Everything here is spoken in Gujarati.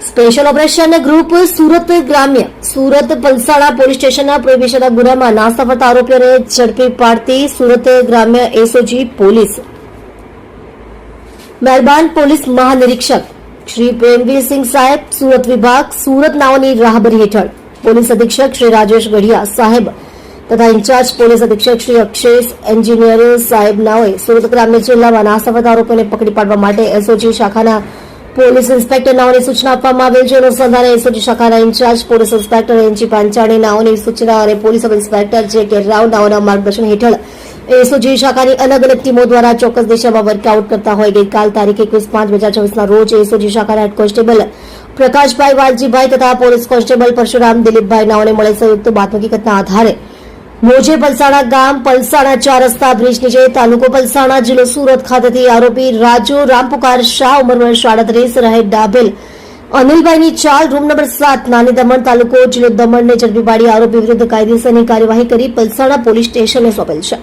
સ્પેશિયલ ઓપરેશન ગ્રુપ સુરત ગ્રામ્ય સુરત પલસાણા પોલીસ સ્ટેશનના પ્રોહિબિશનના ગુનામાં નાસ્તા ફરતા આરોપીઓને ઝડપી પાડતી સુરત ગ્રામ્ય એસઓજી પોલીસ મહેરબાન પોલીસ મહાનિરીક્ષક શ્રી પ્રેમવીરસિંહ સાહેબ સુરત વિભાગ સુરત નાઓની રાહબરી હેઠળ પોલીસ અધિક્ષક શ્રી રાજેશ ગઢિયા સાહેબ તથા ઇન્ચાર્જ પોલીસ અધિક્ષક શ્રી અક્ષેશ એન્જિનિયર સાહેબ નાઓએ સુરત ગ્રામ્ય જિલ્લામાં નાસ્તા ફરતા આરોપીઓને પકડી પાડવા માટે એસઓજી શાખાના પોલીસ ઇન્સ્પેક્ટર નાઓની સૂચના આપવામાં આવેલ છે. અનુસંધાને એસઓજી શાખાના in charge police inspector NG Panchani નાઓની સૂચના અને પોલીસ સબ ઇન્સ્પેક્ટર જે કે રાવ નાઓના માર્ગદર્શન હેઠળ એસઓજી શાખાની અલગ અલગ ટીમો દ્વારા ચોક્કસ દિશામાં વર્કઆઉટ કરતા હોય ગઈકાલ તારીખ 21/5/2024ના રોજ એસઓજી શાખાના હેડ કોન્સ્ટેબલ પ્રકાશભાઈ વાલજીભાઈ તથા પોલીસ કોન્સ્ટેબલ પરશુરામ દિલીપભાઈ નાઓને મળેલ સંયુક્ત બાતમી હકીકતના આધારે મોજે પલસાણા ગામ પલસાણા 4 રસ્તા બ્રિજ નીચે તાલુકો પલસાણા જિલ્લો સુરત ખાતેથી આરોપી રાજુ રામપુકાર શાહ ઉંમર વર્ષ 37 રહે ડાભેલ અનિલભાઈની ચાલ રૂમ નંબર 7 નાની દમણ તાલુકો જિલ્લો દમણને ઝડપી પાડી આરોપી વિરુદ્ધ કાયદેસરની કાર્યવાહી કરી પલસાણા પોલીસ સ્ટેશને સોંપેલ છે.